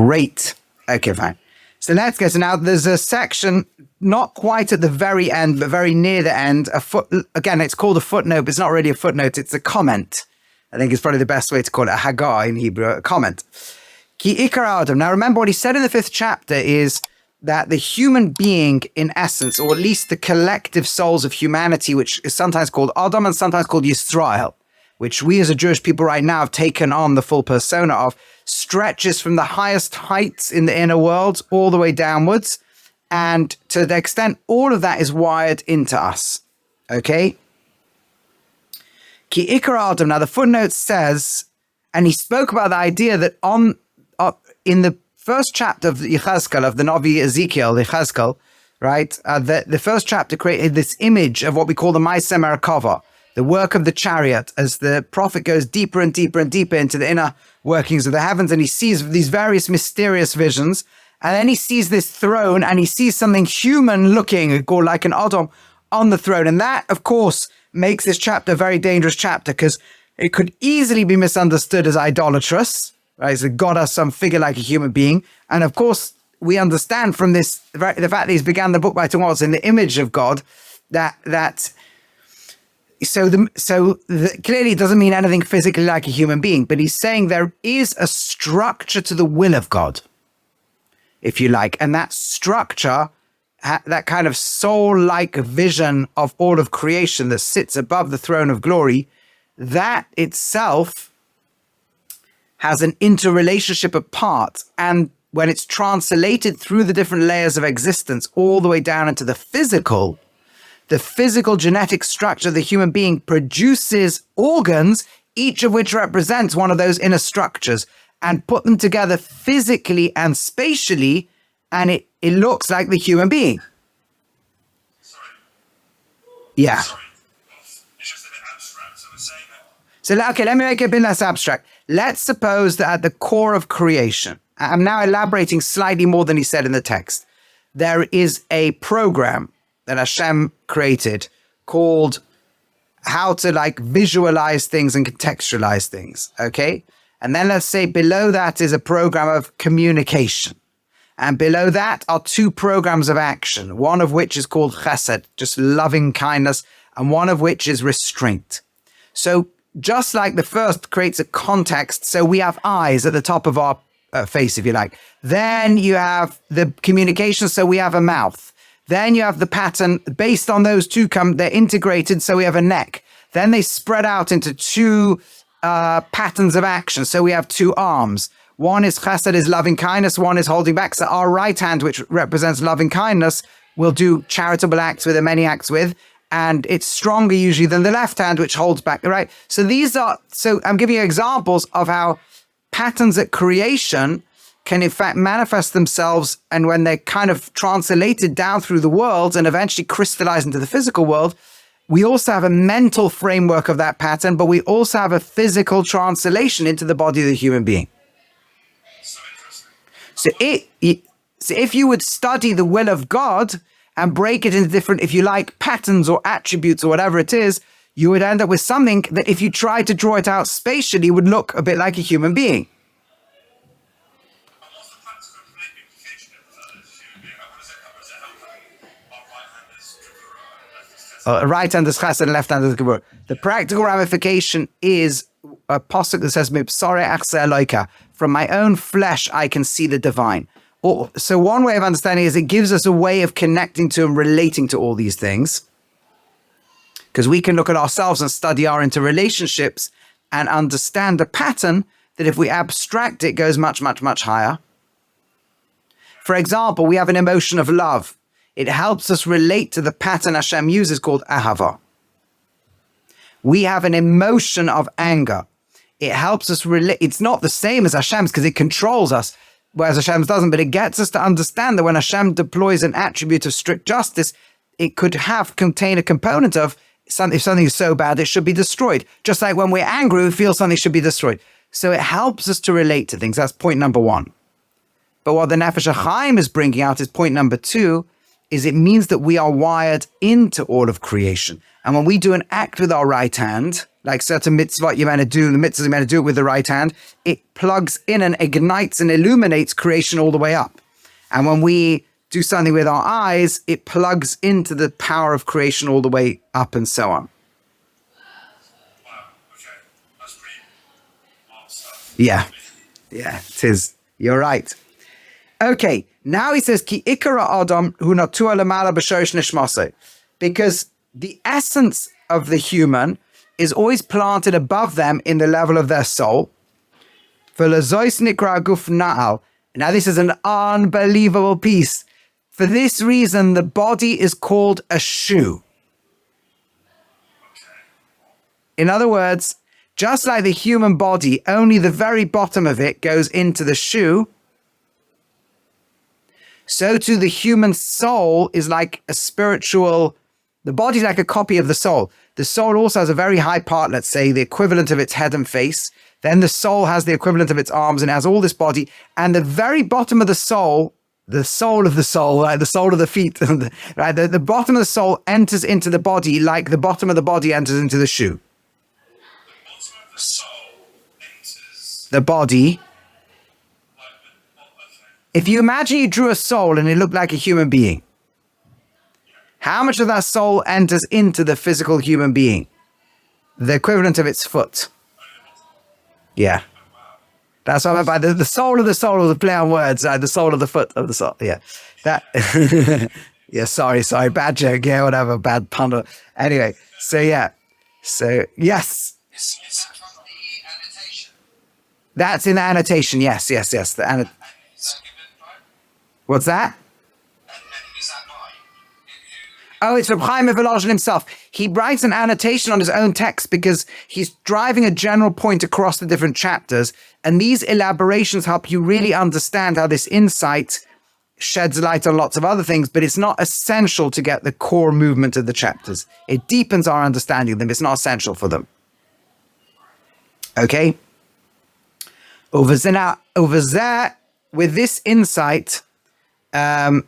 Great. Okay, fine. So let's go. So now there's a section, not quite at the very end, but very near the end. Again, it's called a footnote, but it's not really a footnote. It's a comment. I think it's probably the best way to call it, a hagah in Hebrew, a comment. Ki ikar adam. Now remember what he said in the 5th chapter is that the human being, in essence, or at least the collective souls of humanity, which is sometimes called Adam and sometimes called Yisrael, which we as a Jewish people right now have taken on the full persona of, stretches from the highest heights in the inner world all the way downwards. And to the extent all of that is wired into us. Okay? Ki ikar adam. Now the footnote says, and he spoke about the idea that in the first chapter of the Yechezkel, of the Navi Ezekiel, Yechezkel, right? The first chapter created this image of what we call the Maaseh Merkava, the work of the chariot, as the prophet goes deeper and deeper and deeper into the inner workings of the heavens, and he sees these various mysterious visions, and then he sees this throne, and he sees something human looking, called like an Adam, on the throne. And that, of course, makes this chapter a very dangerous chapter, because it could easily be misunderstood as idolatrous, right? So God has some figure like a human being. And of course, we understand from this, the fact that he's began the book by talking about in the image of God, clearly it doesn't mean anything physically like a human being, but he's saying there is a structure to the will of God, if you like. And that structure, that kind of soul-like vision of all of creation that sits above the throne of glory, that itself has an interrelationship of parts. And when it's translated through the different layers of existence all the way down into the physical genetic structure of the human being produces organs, each of which represents one of those inner structures, and put them together physically and spatially, and it looks like the human being. Sorry. Yeah. Sorry. It's just a bit abstract. So we're saying that. So, okay, let me make it a bit less abstract. Let's suppose that at the core of creation, I'm now elaborating slightly more than he said in the text, there is a program that Hashem created called how to visualize things and contextualize things, okay? And then let's say below that is a program of communication. And below that are 2 programs of action, one of which is called chesed, just loving kindness, and one of which is restraint. So just like the first creates a context, so we have eyes at the top of our face, if you like. Then you have the communication, so we have a mouth. Then you have the pattern. Based on those 2 they're integrated, so we have a neck. Then they spread out into 2 patterns of action, so we have 2 arms. One is chesed, is loving kindness. One is holding back. So our right hand, which represents loving kindness, will do charitable acts with and many acts with. And it's stronger usually than the left hand, which holds back the right. So I'm giving you examples of how patterns at creation can in fact manifest themselves, and when they're kind of translated down through the world and eventually crystallize into the physical world, we also have a mental framework of that pattern, but we also have a physical translation into the body of the human being. So interesting. So if you would study the will of God and break it into different, if you like, patterns or attributes or whatever it is, you would end up with something that if you tried to draw it out spatially would look a bit like a human being. And what's the practical implication of human being? How does it help our right-handers and Right-handers chesed and left-handers gevurah. The practical ramification is a pasuk that says, "Mipsarei achzeh Eloka," from my own flesh I can see the divine. So one way of understanding is it gives us a way of connecting to and relating to all these things. Because we can look at ourselves and study our interrelationships and understand a pattern that if we abstract it goes much, much, much higher. For example, we have an emotion of love. It helps us relate to the pattern Hashem uses called ahava. We have an emotion of anger. It helps us relate. It's not the same as Hashem's because it controls us, whereas Hashem's doesn't, but it gets us to understand that when Hashem deploys an attribute of strict justice, it could contain a component of if something is so bad, it should be destroyed. Just like when we're angry, we feel something should be destroyed. So it helps us to relate to things. That's point number 1. But what the Nefesh HaChaim is bringing out is point number 2, is it means that we are wired into all of creation. And when we do an act with our right hand, like certain mitzvot you're meant to do, the mitzvahs you're meant to do it with the right hand, it plugs in and ignites and illuminates creation all the way up. And when we do something with our eyes, it plugs into the power of creation all the way up and so on. Wow, okay. That's pretty wild stuff. Yeah, it is. You're right. Okay, now he says, Ki ikara adam hu natua lamala b'shorish nishmasei. Because the essence of the human is always planted above them in the level of their soul. V'lezois nikra guf na'al. Now this is an unbelievable piece. For this reason, the body is called a shoe. In other words, just like the human body, only the very bottom of it goes into the shoe, so too the human soul is like a spiritual, the body is like a copy of the soul. The soul also has a very high part, let's say, the equivalent of its head and face. Then the soul has the equivalent of its arms and has all this body. And the very bottom of the soul of the soul, right, the sole of the feet, right, the bottom of the soul enters into the body like the bottom of the body enters into the shoe. The bottom of the soul enters The body. okay. If you imagine you drew a soul and it looked like a human being, how much of that soul enters into the physical human being? The equivalent of its foot. Yeah. That's what I meant by the soul of the play on words, the soul of the foot of the soul. Yeah. That. Yeah, sorry. Bad joke. Yeah, whatever. Bad pun. Anyway, so yeah. So, yes. Is that from the annotation? That's in the annotation. Yes. The And is that given by? What's that? And is that by? Oh, it's Rav Chaim of Volozhin himself. He writes an annotation on his own text because he's driving a general point across the different chapters. And these elaborations help you really understand how this insight sheds light on lots of other things, but it's not essential to get the core movement of the chapters. It deepens our understanding of them. It's not essential for them. Okay? Over there, with this insight, let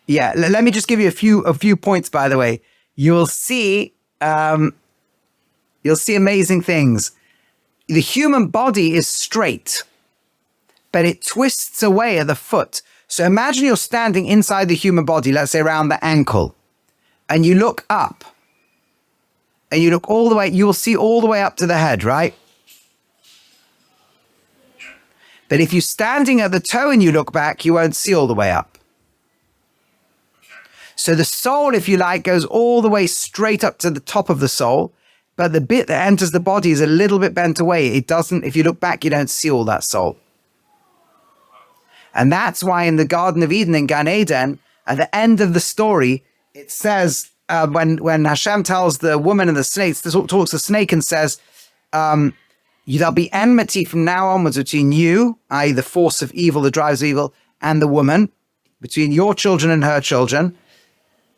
me just give you a few points, by the way. You'll see amazing things. The human body is straight, but it twists away at the foot. So imagine you're standing inside the human body, let's say around the ankle, and you look up, and you look all the way, you will see all the way up to the head, right? But if you're standing at the toe and you look back, you won't see all the way up. So the soul, if you like, goes all the way straight up to the top of the soul, but the bit that enters the body is a little bit bent away. It doesn't, if you look back, you don't see all that soul. And that's why in the Garden of Eden in Gan Eden, at the end of the story, it says, when Hashem tells the woman and the snakes, talks to the snake and says, there'll be enmity from now onwards between you, i.e. the force of evil, the drives of evil, and the woman, between your children and her children.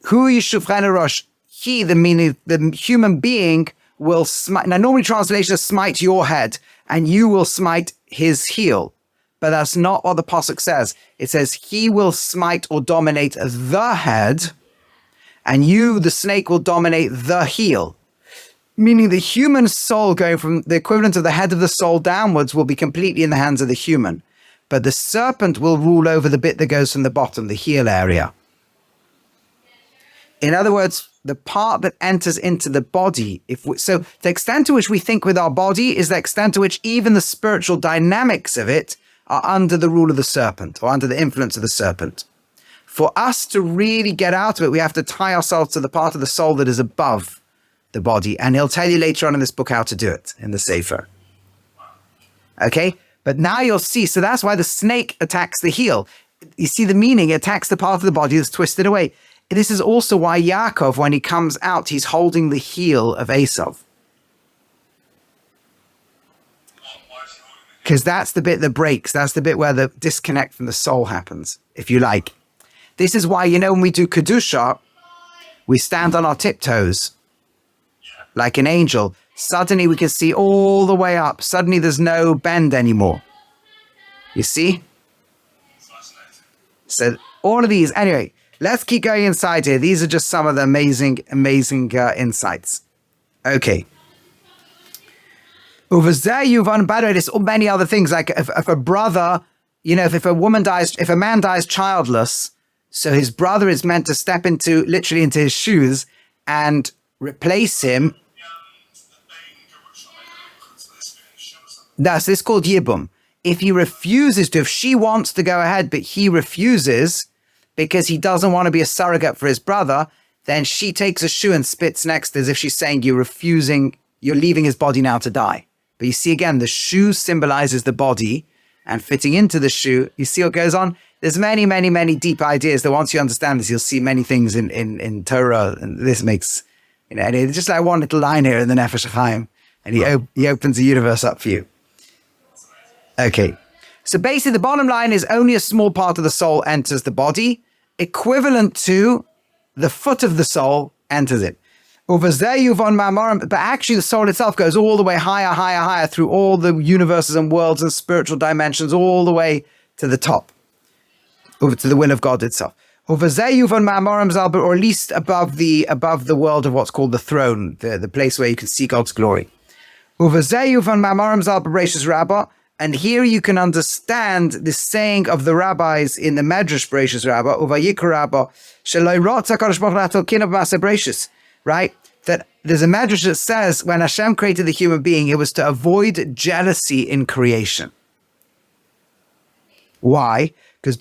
Hu yishuvchen rosh, he, meaning the human being, will smite. Now, normally translation is smite your head, and you will smite his heel. But that's not what the pasuk says. It says he will smite or dominate the head, and you, the snake, will dominate the heel. Meaning the human soul going from the equivalent of the head of the soul downwards will be completely in the hands of the human. But the serpent will rule over the bit that goes from the bottom, the heel area. In other words, the part that enters into the body, so the extent to which we think with our body is the extent to which even the spiritual dynamics of it are under the rule of the serpent or under the influence of the serpent. For us to really get out of it, we have to tie ourselves to the part of the soul that is above the body. And he'll tell you later on in this book how to do it in the Sefer. Okay? But now you'll see, so that's why the snake attacks the heel. You see the meaning, it attacks the part of the body that's twisted away. This is also why Yaakov, when he comes out, he's holding the heel of Esav. Because that's the bit that breaks. That's the bit where the disconnect from the soul happens, if you like. This is why, when we do Kedusha, we stand on our tiptoes like an angel. Suddenly we can see all the way up. Suddenly there's no bend anymore. You see? So all of these, anyway. let's keep going inside here. These are just some of the amazing insights. Okay. Over there, you've unbattered this, many other things, like if a brother, if a man dies childless, so his brother is meant to step literally into his shoes and replace him. That's this called Yibum. If he refuses to, if she wants to go ahead, but he refuses because he doesn't want to be a surrogate for his brother, then she takes a shoe and spits next as if she's saying you're leaving his body now to die. But you see, again, the shoe symbolizes the body, and fitting into the shoe, you see what goes on? There's many, many, many deep ideas that once you understand this, you'll see many things in Torah, and this makes, and it's just like one little line here in the Nefesh HaChaim, and he opens the universe up for you. Okay, so basically the bottom line is only a small part of the soul enters the body, equivalent to the foot of the soul enters it. But actually the soul itself goes all the way higher through all the universes and worlds and spiritual dimensions, all the way to the top, over to the will of God itself. Or at least above the world of what's called the throne, the place where you can see God's glory. And here you can understand the saying of the rabbis in the Medrash Bereishis Rabbah, right? That there's a Medrash that says when Hashem created the human being, it was to avoid jealousy in creation. Why? Because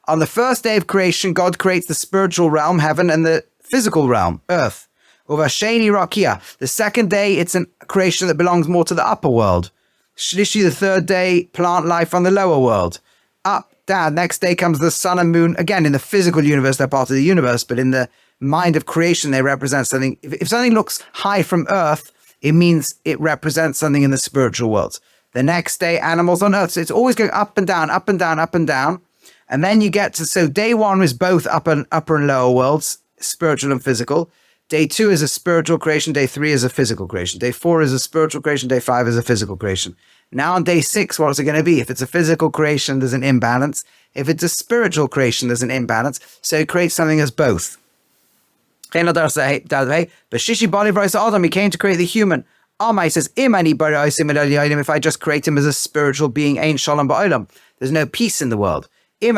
on the first day of creation, God creates the spiritual realm, heaven, and the physical realm, earth. The second day, it's a creation that belongs more to the upper world. Shlishi, the third day, plant life on the lower world. Up, down. Next day comes the sun and moon. Again, in the physical universe, they're part of the universe, but in the mind of creation, they represent something. If something looks high from earth, it means it represents something in the spiritual world. The next day, animals on earth. So it's always going up and down, up and down, up and down. And then you get to, so day one is both upper and lower worlds, spiritual and physical. Day 2 is a spiritual creation. Day 3 is a physical creation. Day 4 is a spiritual creation. Day 5 is a physical creation. Now on day 6, what's it going to be? If it's a physical creation, there's an imbalance. If it's a spiritual creation, there's an imbalance. So it creates something as both. He came to create the human. He says, if I just create him as a spiritual being, there's no peace in the world. If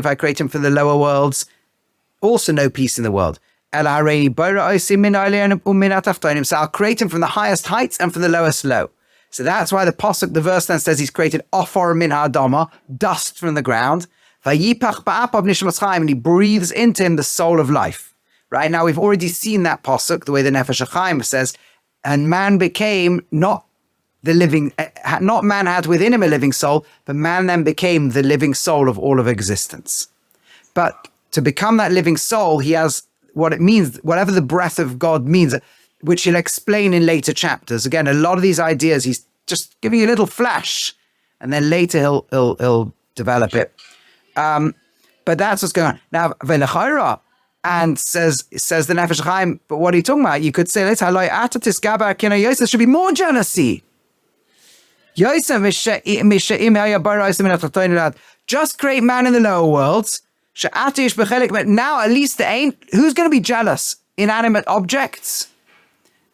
I create him for the lower worlds, also no peace in the world. So I'll create him from the highest heights and from the lowest low. So that's why the verse then says he's created ofar min ha'adama, dust from the ground, and he breathes into him the soul of life. Right now we've already seen that pasuk, the way the Nefesh HaChaim says, and man became not man had within him a living soul, but man then became the living soul of all of existence. But to become that living soul, he has what it means, whatever the breath of God means, which he'll explain in later chapters. Again, a lot of these ideas, he's just giving you a little flash, and then later he'll develop it. But that's what's going on. Now, V'lechaira, and says the Nefesh HaChaim, but what are you talking about? You could say, there should be more jealousy. Just create man in the lower worlds. Now at least who's going to be jealous? Inanimate objects?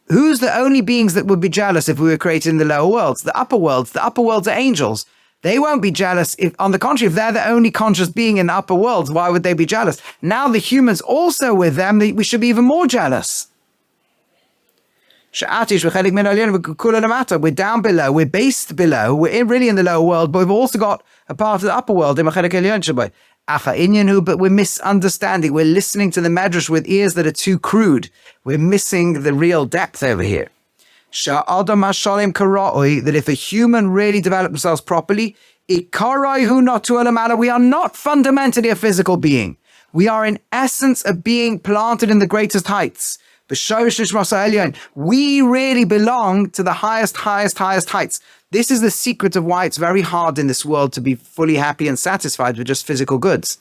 Who's the only beings that would be jealous if we were created in the lower worlds? The upper worlds. The upper worlds are angels. They won't be jealous. On the contrary, if they're the only conscious being in the upper worlds, why would they be jealous? Now the humans also with them, we should be even more jealous. We're down below, we're based below, we're really in the lower world, but we've also got a part of the upper world. But we're misunderstanding. We're listening to the Medrash with ears that are too crude. We're missing the real depth over here. That if a human really developed themselves properly, we are not fundamentally a physical being. We are in essence a being planted in the greatest heights. We really belong to the highest heights. This is the secret of why it's very hard in this world to be fully happy and satisfied with just physical goods.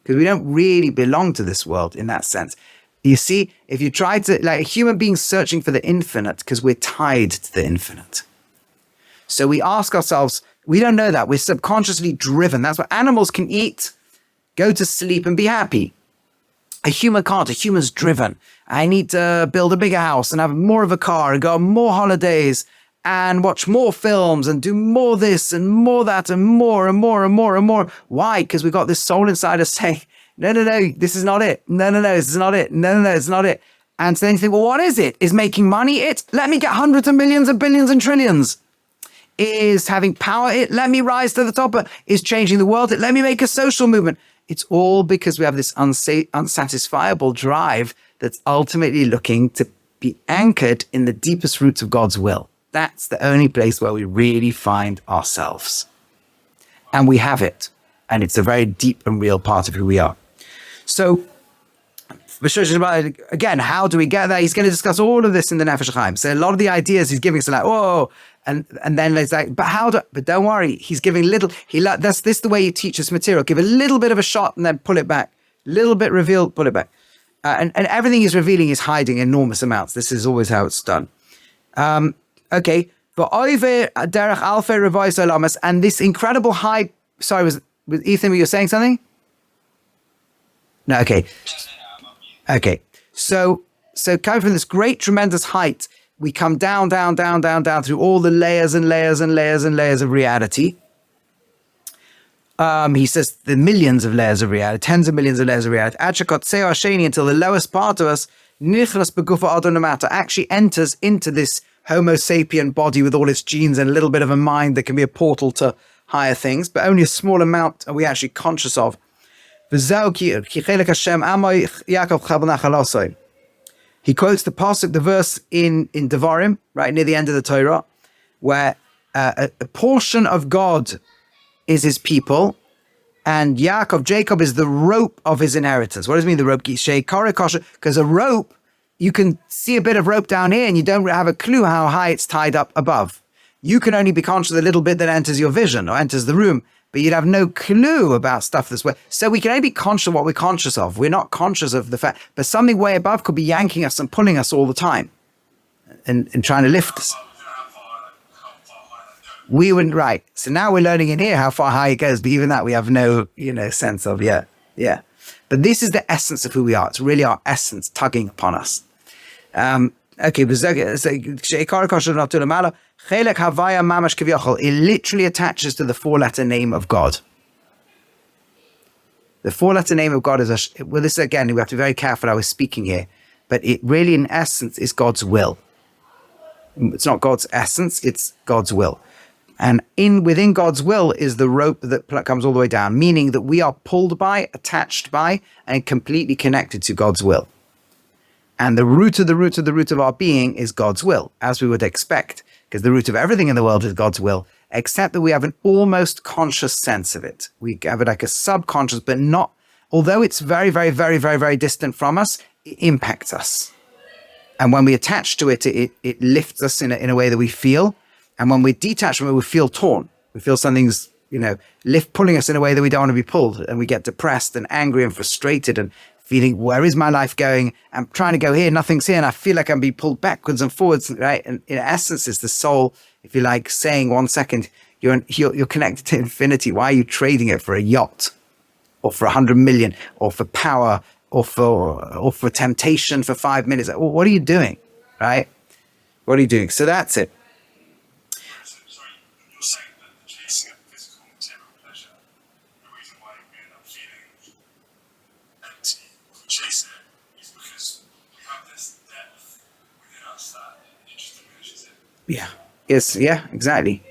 Because we don't really belong to this world in that sense. You see, if you try to, like a human being searching for the infinite, because we're tied to the infinite. So we ask ourselves, we don't know that. We're subconsciously driven. That's what animals can eat Go to sleep and be happy. A human can't. A human's driven. I need to build a bigger house and have more of a car and go on more holidays and watch more films and do more this and more that and more and more and more and more. Why? Because we've got this soul inside us saying, no, this is not it. No, this is not it. No, it's not it. And so then you think, well, what is it? Is making money it? Let me get hundreds of millions and billions and trillions. Is having power it? Let me rise to the top. Is changing the world it? Let me make a social movement. It's all because we have this unsatisfiable drive that's ultimately looking to be anchored in the deepest roots of God's will. That's the only place where we really find ourselves. And we have it. And it's a very deep and real part of who we are. So, again, how do we get there? He's going to discuss all of this in the Nefesh HaChaim. So a lot of the ideas he's giving us are like, whoa, and then it's like, but don't worry, he's giving little, this is the way you teach us material. Give a little bit of a shot and then pull it back. Little bit revealed, pull it back. And everything he's revealing is hiding enormous amounts. This is always how it's done. Okay. And this incredible high, sorry, was Ethan, you were saying something? No, okay. Okay. So coming from this great, tremendous height, we come down through all the layers and layers and layers and layers of reality. He says the millions of layers of reality, tens of millions of layers of reality. Until the lowest part of us, actually enters into this Homo sapien body with all its genes and a little bit of a mind that can be a portal to higher things, but only a small amount are we actually conscious of. He quotes the pasuk, the verse in Devarim, right near the end of the Torah, where a portion of God is his people, and Jacob is the rope of his inheritance. What does it mean, the rope? Because a rope, you can see a bit of rope down here and you don't have a clue how high it's tied up above. You can only be conscious of the little bit that enters your vision or enters the room, but you'd have no clue about stuff that's where. So we can only be conscious of what we're conscious of. We're not conscious of the fact, but something way above could be yanking us and pulling us all the time and trying to lift us. We wouldn't, right. So now we're learning in here how far high it goes, but even that we have no, sense of, yeah. But this is the essence of who we are. It's really our essence tugging upon us. Okay, it literally attaches to the four-letter name of God. The four-letter name of God is, this again, we have to be very careful how we're speaking here, but it really in essence is God's will. It's not God's essence, it's God's will. And within God's will is the rope that comes all the way down, meaning that we are pulled by, attached by, and completely connected to God's will. And the root of the root of the root of our being is God's will, as we would expect, because the root of everything in the world is God's will, except that we have an almost conscious sense of it. We have it like a subconscious, but not, although it's very, very, very, very, very distant from us, it impacts us. And when we attach to it, it lifts us in a way that we feel. And when we're detached from it, we feel torn. We feel something's, pulling us in a way that we don't want to be pulled. And we get depressed and angry and frustrated and feeling, where is my life going? I'm trying to go here, nothing's here. And I feel like I'm being pulled backwards and forwards, right? And in essence, it's the soul, if you like, saying 1 second, you're connected to infinity. Why are you trading it for a yacht or for 100 million or for power or for temptation for 5 minutes? What are you doing, right? What are you doing? So that's it. Yeah. Yes. Yeah. Exactly.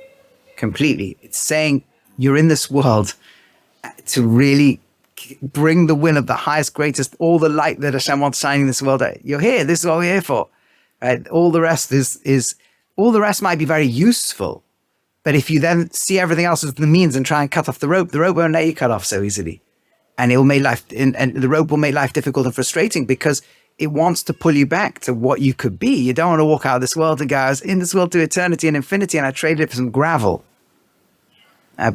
Completely. It's saying you're in this world to really bring the will of the highest, greatest, all the light that Hashem wants shining in this world. You're here. This is what we're here for. Right? All the rest all the rest might be very useful, but if you then see everything else as the means and try and cut off the rope won't let you cut off so easily, and it will make life. And the rope will make life difficult and frustrating because it wants to pull you back to what you could be. You don't want to walk out of this world and go, I was in this world to eternity and infinity, and I traded it for some gravel. I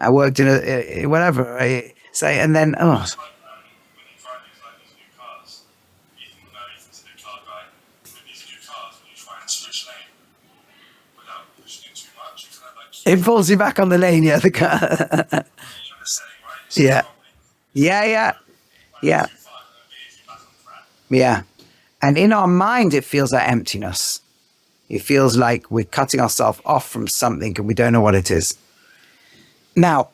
worked in whatever. And then, it pulls you back on the lane, yeah. The car. Yeah. Yeah. Too far, be back on track. Yeah. And in our mind, it feels like emptiness. It feels like we're cutting ourselves off from something and we don't know what it is. Now,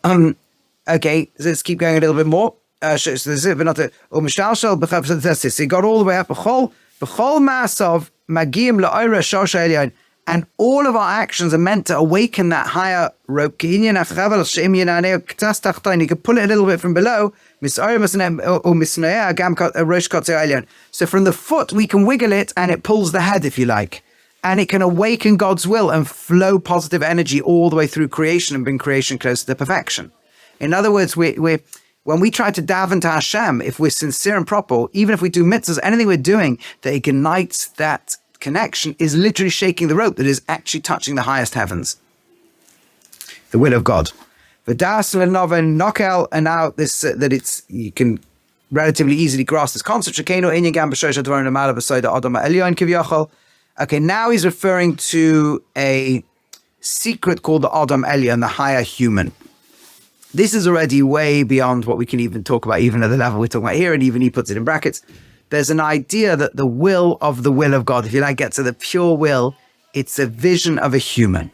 okay, let's keep going a little bit more. So this is not a so he got all the way up. B'chol ma'asav magim la'ora shosha elyon. And all of our actions are meant to awaken that higher rope. You can pull it a little bit from below. So from the foot, we can wiggle it and it pulls the head, if you like. And it can awaken God's will and flow positive energy all the way through creation and bring creation closer to perfection. In other words, when we try to daven to Hashem, if we're sincere and proper, even if we do mitzvahs, anything we're doing that ignites that connection is literally shaking the rope that is actually touching the highest heavens. The will of God. And now this that it's you can relatively easily grasp this concept. Okay, now he's referring to a secret called the Adam Elyon, the higher human. This is already way beyond what we can even talk about, even at the level we're talking about here, and even he puts it in brackets. There's an idea that the will of God, if you like, gets to the pure will, it's a vision of a human,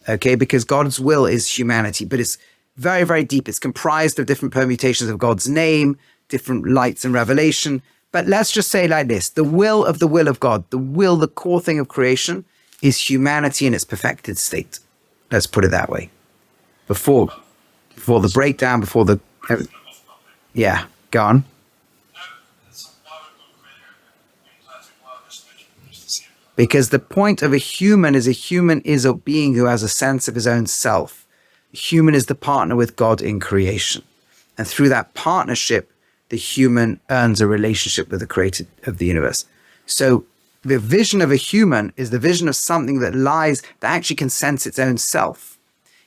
okay? Because God's will is humanity, but it's very, very deep. It's comprised of different permutations of God's name, different lights and revelation. But let's just say like this, the will of God, the core thing of creation is humanity in its perfected state. Let's put it that way. Before the breakdown, yeah, go on. Because the point of a human is a being who has a sense of his own self. The human is the partner with God in creation. And through that partnership, the human earns a relationship with the creator of the universe. So the vision of a human is the vision of something that actually can sense its own self.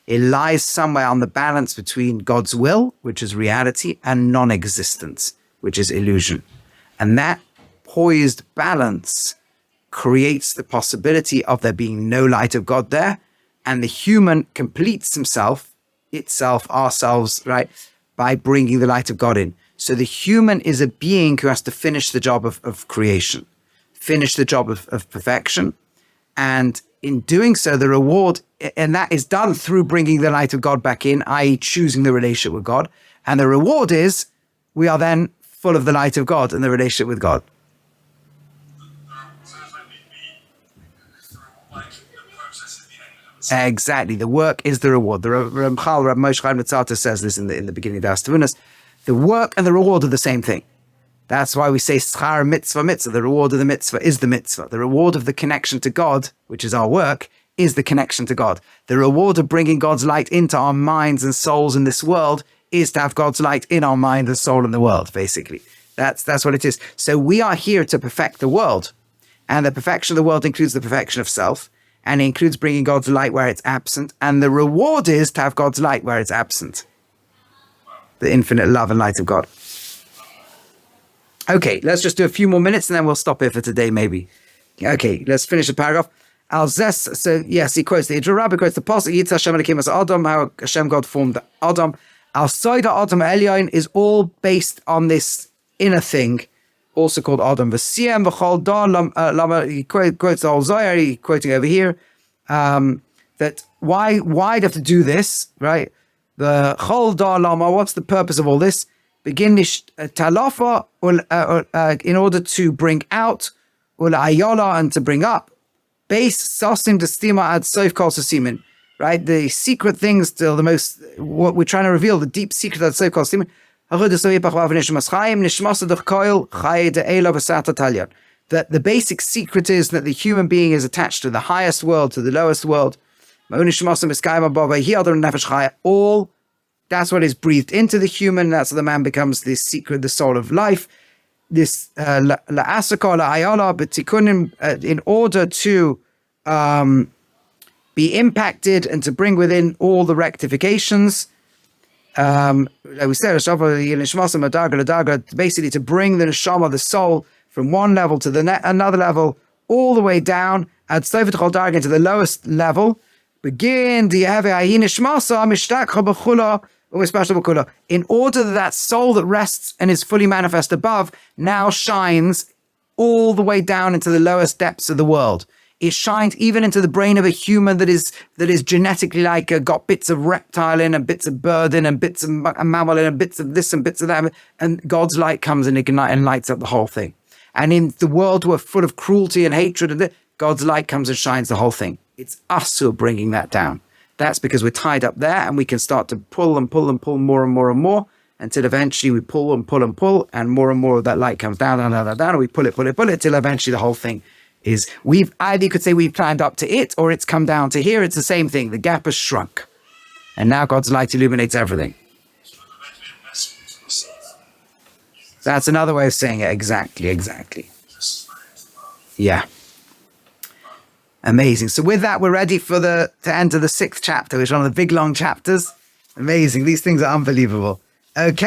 It lies somewhere on the balance between God's will, which is reality, and non-existence, which is illusion. And that poised balance creates the possibility of there being no light of God there, and the human completes ourselves, right, by bringing the light of God in. So the human is a being who has to finish the job of creation, finish the job of perfection. And in doing so, the reward, and that is done through bringing the light of God back in, i.e. choosing the relationship with God. And the reward is we are then full of the light of God and the relationship with God. Exactly. The work is the reward. The Rav Chaim of Volozhin says this in the beginning of the Astavunas. The work and the reward are the same thing. That's why we say schar mitzvah mitzvah. The reward of the mitzvah is the mitzvah. The reward of the connection to God, which is our work, is the connection to God. The reward of bringing God's light into our minds and souls in this world is to have God's light in our mind and soul in the world, basically. That's what it is. So we are here to perfect the world. And the perfection of the world includes the perfection of self. And it includes bringing God's light where it's absent. And the reward is to have God's light where it's absent. The infinite love and light of God. Okay, let's just do a few more minutes and then we'll stop here for today, maybe. Okay, let's finish the paragraph. So yes, he quotes the Rabbi quotes the Pasuk, Yitz Hashem Elokim as Adam, how Hashem God formed Adam. Al Soida Adam Elyon is all based on this inner thing, also called Adam. V'siyam v'chol da lama, he quotes the whole Zohar, he's quoting over here, that why do you have to do this, right? The chol da lama, what's the purpose of all this? Begin talafa in order to bring out ayola and to bring up base sasim destima ad soif kol sasimin, right? The secret things, still the most, what we're trying to reveal, the deep secret of soif kol sasimin. That the basic secret is that the human being is attached to the highest world, to the lowest world. All that's what is breathed into the human. That's how the man becomes the secret, the soul of life. This in order to be impacted and to bring within all the rectifications. Like we said, basically to bring the neshama, the soul, from one level to another level, all the way down, into the lowest level. begin. In order that that soul that rests and is fully manifest above now shines all the way down into the lowest depths of the world. It shines even into the brain of a human that is genetically got bits of reptile in and bits of bird in and bits of mammal in and bits of this and bits of that. And God's light comes and lights up the whole thing. And in the world who are full of cruelty and hatred, God's light comes and shines the whole thing. It's us who are bringing that down. That's because we're tied up there, and we can start to pull and pull and pull more and more and more until eventually we pull and pull and pull, and more of that light comes down, and we pull it till eventually the whole thing is, either you could say we've climbed up to it, or it's come down to here. It's the same thing. The gap has shrunk. And now God's light illuminates everything. That's another way of saying it. Exactly. Yeah. Amazing. So with that, we're ready to enter the 6th chapter, which is one of the big long chapters. Amazing. These things are unbelievable. Okay.